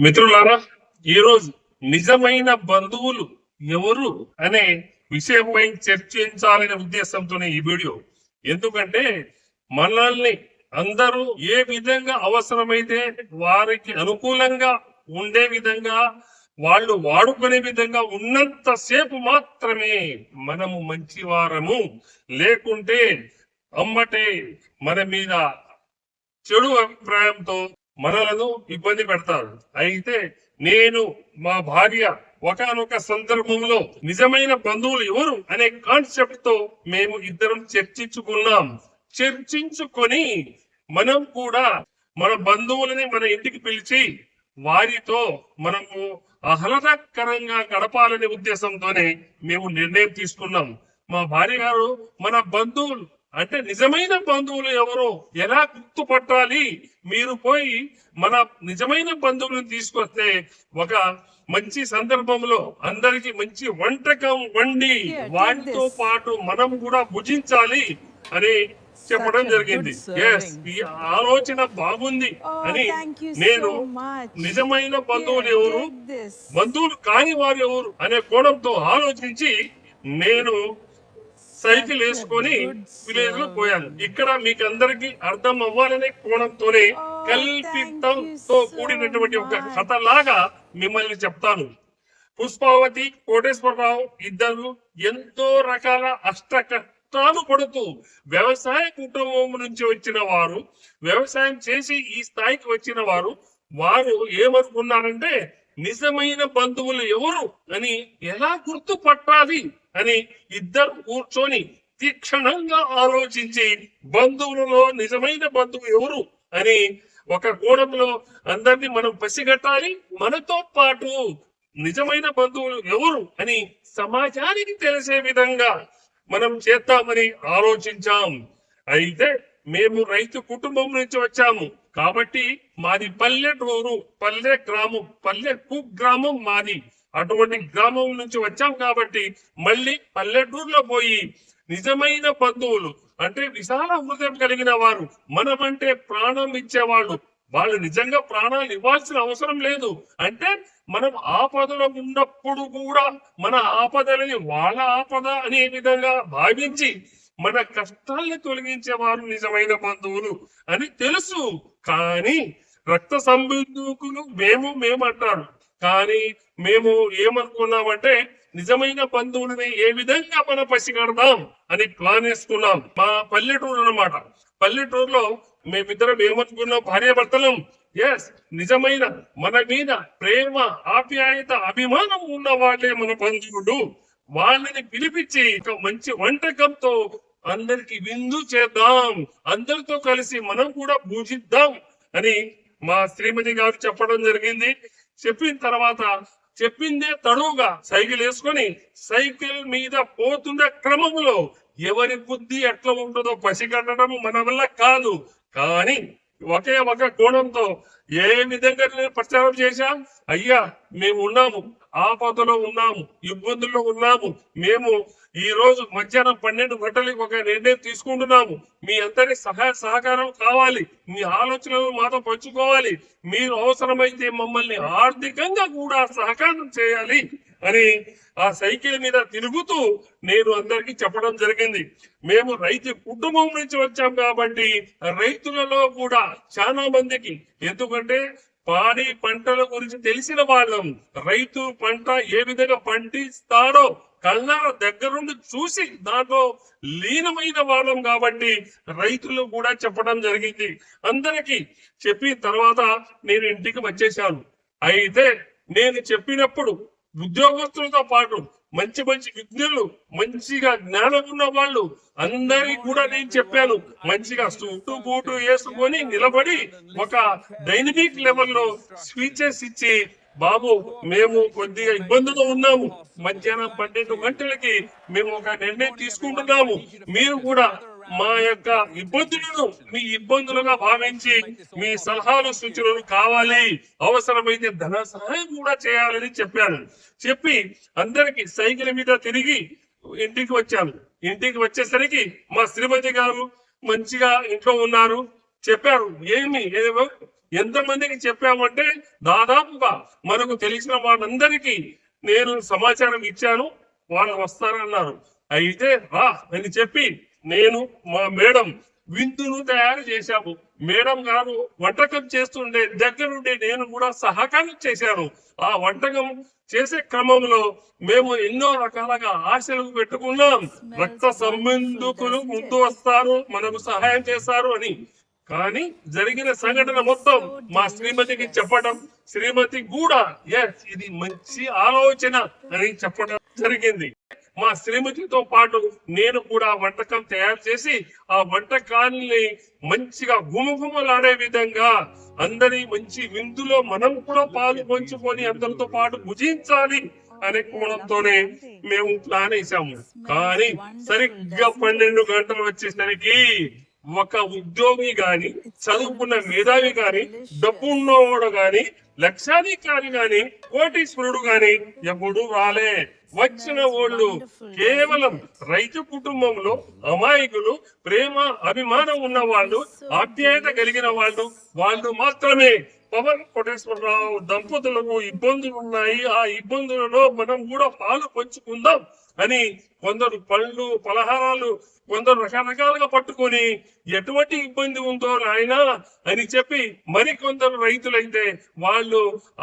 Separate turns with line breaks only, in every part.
మిత్రులారా, ఈరోజు నిజమైన బంధువులు ఎవరు అనే విషయంపై చర్చించాలనే ఉద్దేశంతోనే ఈ వీడియో. ఎందుకంటే మనల్ని అందరూ ఏ విధంగా అవసరమైతే వారికి అనుకూలంగా ఉండే విధంగా, వాళ్ళు వాడుకునే విధంగా ఉన్నంతసేపు మాత్రమే మనము మంచివారము. లేకుంటే అమ్మటే మన మీద చెడు అభిప్రాయంతో మనలను ఇబ్బంది పెడతారు. అయితే నేను మా భార్య ఒకానొక సందర్భంలో నిజమైన బంధువులు ఎవరు అనే కాన్సెప్ట్ తో మేము ఇద్దరం చర్చించుకున్నాం. చర్చించుకొని మనం కూడా మన బంధువులని మన ఇంటికి పిలిచి వారితో మనము ఆహ్లాదకరంగా గడపాలనే ఉద్దేశంతోనే మేము నిర్ణయం తీసుకున్నాం. మా భార్య గారు మన బంధువులు అంటే నిజమైన బంధువులు ఎవరో ఎలా గుర్తుపట్టాలి, మీరు పోయి మన నిజమైన బంధువులను తీసుకొస్తే ఒక మంచి సందర్భంలో అందరికి మంచి వంటకం వండి వాటితో పాటు మనం కూడా భుజించాలి అని చెప్పడం జరిగింది. ఈ ఆలోచన బాగుంది అని నేను నిజమైన బంధువులు ఎవరు, బంధువులు కాని వారు ఎవరు అనే కోణంతో ఆలోచించి నేను సైకిల్ వేసుకొని విలేజ్ లో పోయాను. ఇక్కడ మీకు అందరికి అర్థం అవ్వాలనే కోణంతోనే కల్పితంతో కూడినటువంటి ఒక కథ లాగా మిమ్మల్ని చెప్తాను. పుష్పావతి, కోటేశ్వరరావు ఇద్దరు ఎంతో రకాల కష్టాలు పడుతూ వ్యవసాయ కుటుంబం నుంచి వచ్చిన వారు, వ్యవసాయం చేసి ఈ స్థాయికి వచ్చిన వారు, వారు ఏమనుకున్నారంటే నిజమైన బంధువులు ఎవరు అని ఎలా గుర్తుపట్టాలి అని ఇద్దరు కూర్చొని తీక్షణంగా ఆలోచించి బంధువులలో నిజమైన బంధువు ఎవరు అని ఒక కోణంలో అందరినీ మనం పసిగట్టాలి, మనతో పాటు నిజమైన బంధువులు ఎవరు అని సమాజానికి తెలిసే విధంగా మనం చేద్దామని ఆలోచించాం. అయితే మేము రైతు కుటుంబం నుంచి వచ్చాము కాబట్టి మాది పల్లెటూరు, పల్లె గ్రామం, పల్లె కుగ్రామం మాది. అటువంటి గ్రామం నుంచి వచ్చాం కాబట్టి మళ్ళీ పల్లెటూరులో పోయి నిజమైన బంధువులు అంటే విశాల హృదయం కలిగిన వారు, మనమంటే ప్రాణం ఇచ్చేవాళ్ళు, వాళ్ళు నిజంగా ప్రాణాలు ఇవ్వాల్సిన అవసరం లేదు. అంటే మనం ఆపదలో ఉన్నప్పుడు కూడా మన ఆపదలని వాళ్ళ ఆపద అనే విధంగా భావించి మన కష్టాల్ని తొలగించేవారు నిజమైన బంధువులు అని తెలుసు. కానీ రక్త సంబంధికులు మేము అంటారు. కానీ మేము ఏమనుకున్నామంటే నిజమైన బంధువులని ఏ విధంగా మనం పసిగడదాం అని ప్లాన్ వేసుకున్నాం. మా పల్లెటూరు అన్నమాట. పల్లెటూరులో మేమిద్దరం ఏమనుకున్నాం, భార్యాభర్తలం. నిజమైన మన మీద ప్రేమ, ఆప్యాయత, అభిమానం ఉన్న వాళ్ళే మన బంధువులు. వాళ్ళని పిలిపించి ఒక మంచి వంటకంతో అందరికి విందు చేద్దాం, అందరితో కలిసి మనం కూడా పూజిద్దాం అని మా శ్రీమతి గారు చెప్పడం జరిగింది. చెప్పిన తర్వాత చెప్పిందే తడువుగా సైకిల్ వేసుకొని సైకిల్ మీద పోతున్న క్రమంలో ఎవరి బుద్ధి ఎట్లా ఉంటుందో పసిగట్టడం మన వల్ల కాదు. కానీ ఒకే ఒక కోణంతో ఏ విధంగా నేను ప్రచారం చేశాం, అయ్యా మేము ఉన్నాము, ఆపదలో ఉన్నాము, ఇబ్బందుల్లో ఉన్నాము, మేము ఈ రోజు మధ్యాహ్నం 12 గంటలకి ఒక నిర్ణయం తీసుకుంటున్నాము, మీ అందరి సహాయ సహకారం కావాలి, మీ ఆలోచనలు మాతో పంచుకోవాలి, మీరు అవసరమైతే మమ్మల్ని ఆర్థికంగా కూడా సహకారం చేయాలి అని ఆ సైకిల్ మీద తిరుగుతూ నేను అందరికీ చెప్పడం జరిగింది. మేము రైతు కుటుంబం నుంచి వచ్చాం కాబట్టి రైతులలో కూడా చాలా మందికి, ఎందుకంటే పాడి పంటల గురించి తెలిసిన వాళ్ళం, రైతు పంట ఏ విధంగా పండిస్తాడో కళ్ళ దగ్గరుండి చూసి దాంట్లో లీనమైన వాళ్ళం కాబట్టి రైతులు కూడా చెప్పడం జరిగింది. అందరికీ చెప్పిన తర్వాత నేను ఇంటికి వచ్చేసాను. అయితే నేను చెప్పినప్పుడు ఉద్యోగస్తులతో పాటు మంచి మంచి విజ్ఞులు, మంచిగా జ్ఞానం ఉన్న వాళ్ళు అందరికి కూడా నేను చెప్పాను. మంచిగా సూటు బూటు వేసుకొని నిలబడి ఒక డైనమిక్ లెవెల్లో స్పీచెస్ ఇచ్చి, బాబు మేము కొద్దిగా ఇబ్బందులు ఉన్నాము, మధ్యాహ్నం 12 గంటలకి మేము ఒక నిర్ణయం తీసుకుంటున్నాము, మీరు కూడా మా యొక్క ఇబ్బందులను మీ ఇబ్బందులుగా భావించి మీ సలహాలు సూచనలు కావాలి, అవసరమైతే ధన సహాయం కూడా చేయాలని చెప్పాను. చెప్పి అందరికి సైకిల్ మీద తిరిగి ఇంటికి వచ్చాను. ఇంటికి వచ్చేసరికి మా శ్రీమతి గారు మంచిగా ఇంట్లో ఉన్నారు. చెప్పారు, ఏమో ఎంతమందికి చెప్పామంటే దాదాపుగా మనకు తెలిసిన వాళ్ళందరికీ నేను సమాచారం ఇచ్చాను, వాళ్ళు వస్తారన్నారు. అయితే రా అని చెప్పి నేను మా మేడం విందును తయారు చేశాము. మేడం గారు వంటకం చేస్తుండే దగ్గరుండి నేను కూడా సహకారం చేశాను. ఆ వంటకం చేసే క్రమంలో మేము ఎన్నో రకాలుగా ఆశలు పెట్టుకున్నాం. రక్త సంబంధికులు ముందు వస్తారు, మనకు సహాయం చేస్తారు అని. కానీ జరిగిన సంఘటన మొత్తం మా శ్రీమతికి చెప్పడం, శ్రీమతి కూడా ఇది మంచి ఆలోచన అని చెప్పడం జరిగింది. మా శ్రీమతితో పాటు నేను కూడా వంటకం తయారు చేసి ఆ వంటకాన్ని మంచిగా గుమగుమలాడే విధంగా అందరి మంచి విందులో మనం కూడా పాలు పంచుకొని అందరితో పాటు భుజించాలి అనే కోణంతోనే మేము ప్లాన్ వేసాము. కానీ సరిగ్గా 12 గంటలు వచ్చేసరికి ఒక ఉద్యోగి గాని, చదువుకున్న మేధావి గాని, డబ్బు ఉన్నవాడు గాని, లక్షాధికారి గాని, కోటీశ్వరుడు గాని ఎప్పుడు రాలే. వచ్చిన వాళ్ళు కేవలం రైతు కుటుంబంలో అమాయకులు, ప్రేమ అభిమానం ఉన్న వాళ్ళు, ఆప్యాయత కలిగిన వాళ్ళు మాత్రమే. పవన్ కోటేశ్వరరావు దంపతులకు ఇబ్బందులు ఉన్నాయి, ఆ ఇబ్బందులలో మనం కూడా పాలు పంచుకుందాం అని కొందరు పళ్ళు పలహారాలు కొందరు రకరకాలుగా పట్టుకొని ఎటువంటి ఇబ్బంది ఉందో నాయనా అని చెప్పి మరికొందరు రైతులైతే వాళ్ళు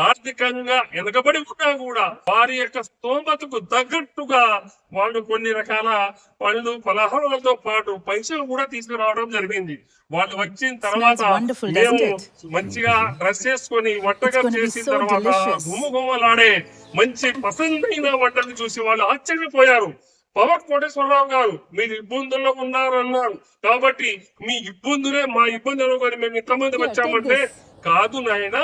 ఆర్థికంగా వెనకబడి ఉన్నా కూడా వారి యొక్క స్తోమతకు తగ్గట్టుగా వాళ్ళు కొన్ని రకాల పళ్ళు పలహారాలతో పాటు పైసలు కూడా తీసుకురావడం జరిగింది. వాళ్ళు వచ్చిన తర్వాత మేము మంచిగా డ్రెస్ చేసుకొని వంటకం చేసిన తర్వాత గుమగుమలాడే మంచి పసందైన వంటలు చూసి వాళ్ళు ఆశ్చర్యపోయారు. పవన్ కోటేశ్వరరావు గారు మీరు ఇబ్బందుల్లో ఉన్నారన్నారు కాబట్టి మీ ఇబ్బందులే మా ఇబ్బందులు కానీ మేము ఇంతమంది వచ్చామంటే, కాదు నాయన,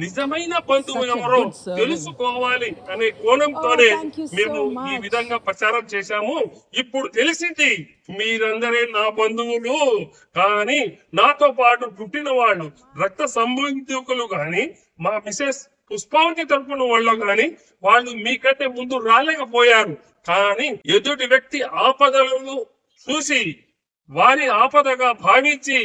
నిజమైన బంధువు ఎవరో తెలుసుకోవాలి అనే కోణంతోనే మేము ఈ విధంగా ప్రచారం చేశాము. ఇప్పుడు తెలిసింది మీరందరే నా బంధువులు, కానీ నాతో పాటు పుట్టిన వాళ్ళు రక్త సంబంధికులు గాని, మా మిసెస్ పుష్పావతి తరపున వాళ్ళు గాని వాళ్ళు మీకంటే ముందు రాలేకపోయారు. కానీ ఎదుటి వ్యక్తి ఆపదలను చూసి వారి ఆపదగా భావించి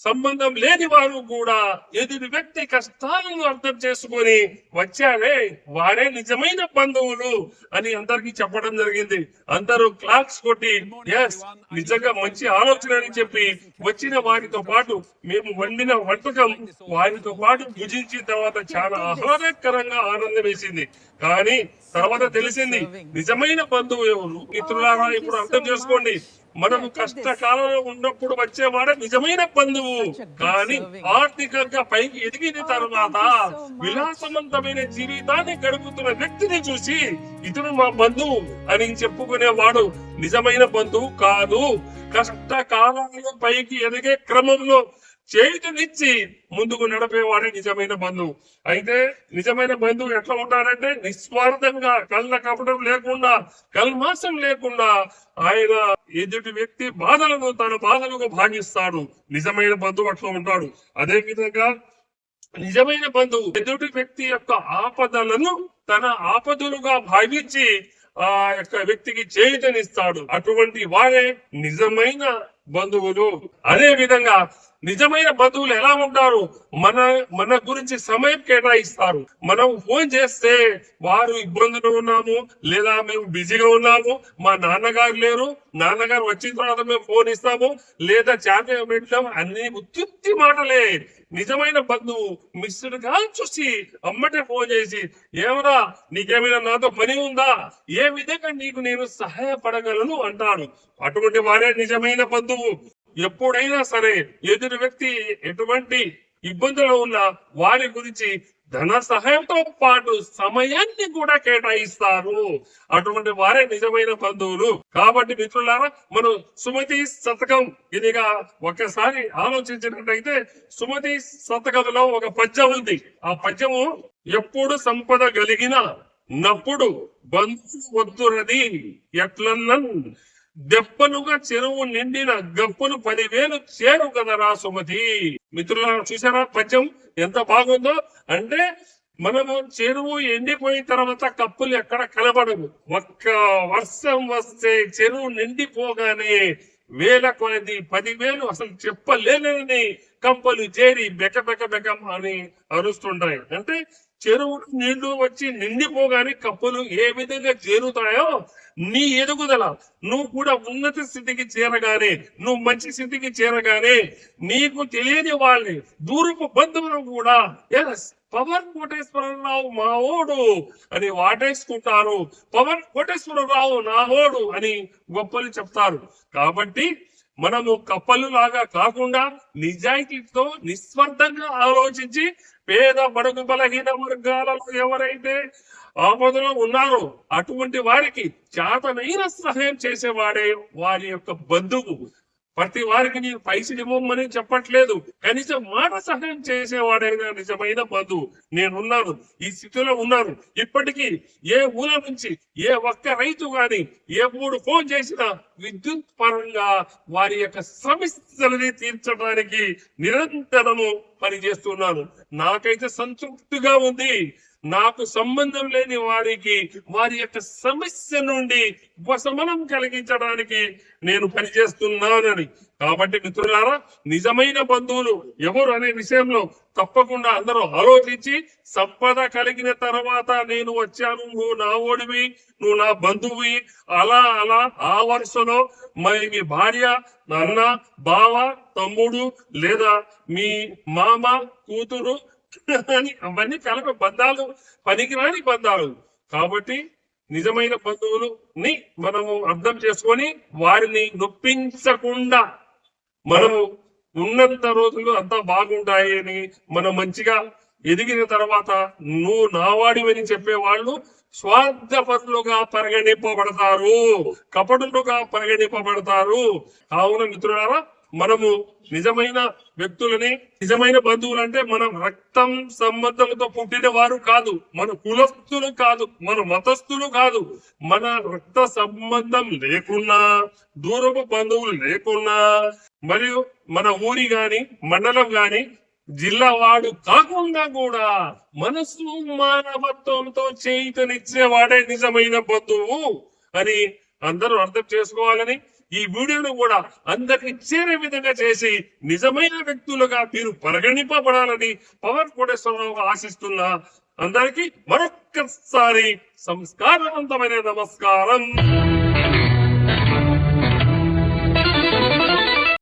సంబంధం లేని వారు కూడా ఎదుటి వ్యక్తి కష్టాలను అర్థం చేసుకొని వచ్చారే వారే నిజమైన బంధువులు అని అందరికి చెప్పడం జరిగింది. అందరూ క్లాప్స్ కొట్టి ఎస్ నిజంగా మంచి ఆలోచన అని చెప్పి వచ్చిన వారితో పాటు మేము వండిన వంటకం వారితో పాటు భుజించిన తర్వాత చాలా ఆహ్లాదకరంగా ఆనందం వేసింది. కానీ తర్వాత తెలిసింది నిజమైన బంధువు ఎవరు. మిత్రులారా, ఇప్పుడు అర్థం చేసుకోండి, మనము కష్టకాలంలో ఉన్నప్పుడు వచ్చేవాడే నిజమైన బంధువు. కానీ ఆర్థికంగా పైకి ఎదిగిన తర్వాత విలాసవంతమైన జీవితాన్ని గడుపుతున్న వ్యక్తిని చూసి ఇతను మా బంధువు అని చెప్పుకునేవాడు నిజమైన బంధువు కాదు. కష్టకాలంలో పైకి ఎదిగే క్రమంలో చేతినిచ్చి ముందుకు నడిపేవాడే నిజమైన బంధువు. అయితే నిజమైన బంధువు ఎట్లా ఉంటారంటే నిస్వార్థంగా, కళ్ళ కపటం లేకుండా, కల్మాసం లేకుండా ఆయన ఎదుటి వ్యక్తి బాధలను తన బాధలుగా భావిస్తాడు. నిజమైన బంధువు అట్లా ఉంటాడు. అదే విధంగా నిజమైన బంధువు ఎదుటి వ్యక్తి యొక్క ఆపదలను తన ఆపదలుగా భావించి ఆ యొక్క వ్యక్తికి చేయుతనిస్తాడు. అటువంటి వారే నిజమైన బంధువులు. అదే విధంగా నిజమైన బంధువులు ఎలా ఉంటారు? మన గురించి సమయం కేటాయిస్తారు. మనం ఫోన్ చేస్తే వారు ఇబ్బందులు ఉన్నాము, లేదా మేము బిజీగా ఉన్నాము, మా నాన్నగారు లేరు, నాన్నగారు వచ్చిన తర్వాత మేము ఫోన్ ఇస్తాము, లేదా చాట్ పెట్టాము, అన్ని ఉత్తి మాటలే. నిజమైన బంధువు మిస్డ్ కాల్ చూసి అమ్మటే ఫోన్ చేసి ఏమరా నీకేమైనా నాతో పని ఉందా, ఏ విధంగా నీకు నేను సహాయపడగలను అంటాడు. అటువంటి వారే నిజమైన బంధువు. ఎప్పుడైనా సరే ఎదుటి వ్యక్తి ఎటువంటి ఇబ్బందులు ఉన్నా వారి గురించి ధన సహాయంతో పాటు సమయాన్ని కూడా కేటాయిస్తారు. అటువంటి వారే నిజమైన బంధువులు. కాబట్టి మిత్రులారా, మనం సుమతి శతకం ఇదిగా ఒకసారి ఆలోచించినట్టయితే సుమతి శతకంలో ఒక పద్యం ఉంది. ఆ పద్యము ఎప్పుడు సంపద కలిగిన నప్పుడు బంధు వద్దురది ఎట్లన్నన్ దెప్పలుగా చెరువు నిండిన గప్పులు 10,000 చేరు కదరా సుమతి. మిత్రులారా, చూసారా పద్యం ఎంత బాగుందో? అంటే మనము చెరువు ఎండిపోయిన తర్వాత కప్పులు ఎక్కడ కనబడవు. ఒక్క వర్షం వస్తే చెరువు నిండిపోగానే వేల కొలది 10,000 అసలు చెప్పలేని కంపలు చేరి బెక బెక బెక అని అరుస్తుంటాయి. అంటే చెరువు నీళ్లు వచ్చి నిండిపోగానే కప్పలు ఏ విధంగా చేరుతాయో నీ ఎదుగుదల నువ్వు కూడా ఉన్నత స్థితికి చేరగానే, నువ్వు మంచి స్థితికి చేరగానే నీకు తెలియని వాళ్ళని దూరపు బంధువులు కూడా ఎస్ పవన్ కోటేశ్వరరావు మావోడు అని వాటేసుకుంటారు, పవన్ కోటేశ్వరరావు నావోడు అని గొప్పలు చెప్తారు. కాబట్టి మనము కప్పలు లాగా కాకుండా నిజాయితీతో నిస్వార్థంగా ఆలోచించి పేద బడుగు బలహీన వర్గాలలో ఎవరైతే ఆపదలో ఉన్నారో అటువంటి వారికి చేతనైన సహాయం చేసేవాడే వారి యొక్క బంధువు. ప్రతి వారికి నేను పైసలు ఇవ్వమని చెప్పట్లేదు, కనీసం మాట సహాయం చేసేవాడైనా నిజమైన బంధువు. నేనున్నాను, ఈ స్థితిలో ఉన్నాను. ఇప్పటికీ ఏ ఊల నుంచి ఏ ఒక్క రైతు గాని ఎప్పుడు ఫోన్ చేసినా విద్యుత్ పరంగా వారి యొక్క సమస్యలని తీర్చడానికి నిరంతరము పనిచేస్తున్నాను. నాకైతే సంతృప్తిగా ఉంది. నాకు సంబంధం లేని వారికి వారి యొక్క సమస్య నుండి ఉపశమనం కలిగించడానికి నేను పనిచేస్తున్నానని. కాబట్టి మిత్రులారా, నిజమైన బంధువులు ఎవరు అనే విషయంలో తప్పకుండా అందరూ ఆలోచించి, సంపద కలిగిన తర్వాత నేను వచ్చాను, నువ్వు నా ఓడివి, నువ్వు నా బంధువువి, అలా అలా ఆ వరుసలో మరి మీ భార్య, అన్న, బావ, తమ్ముడు లేదా మీ మామ, కూతురు అని అవన్నీ కలప బంధాలు, పనికిరాని బంధాలు. కాబట్టి నిజమైన బంధువులని మనము అర్థం చేసుకొని వారిని నొప్పించకుండా మనము ఉన్నంత రోజులు అంతా బాగుంటాయి అని, మనం మంచిగా ఎదిగిన తర్వాత నువ్వు నావాడివని చెప్పేవాళ్ళు స్వార్థపరులుగా పరిగణింపబడతారు, కపటులుగా పరిగణింపబడతారు. కావున మిత్రులారా, మనము నిజమైన వ్యక్తులని, నిజమైన బంధువులు అంటే మనం రక్తం సంబంధంతో పుట్టిన వారు కాదు, మన కులస్తులు కాదు, మన మతస్థులు కాదు, మన రక్త సంబంధం లేకున్నా, దూరపు బంధువులు లేకున్నా, మరియు మన ఊరి గాని మండలం గాని జిల్లా వాడు కాకుండా కూడా మనసు మానవత్వంతో చేయుతనిచ్చేవాడే నిజమైన బంధువు అని అందరూ అర్థం చేసుకోవాలని, ఈ వీడియోను కూడా అందరికి చేరే విధంగా చేసి నిజమైన వ్యక్తులుగా మీరు పరిగణింపబడాలని పవన్ కోటేశ్వరరావు ఆశిస్తున్నా. అందరికీ మరొక్కసారి సంస్కారవంతమైన నమస్కారం.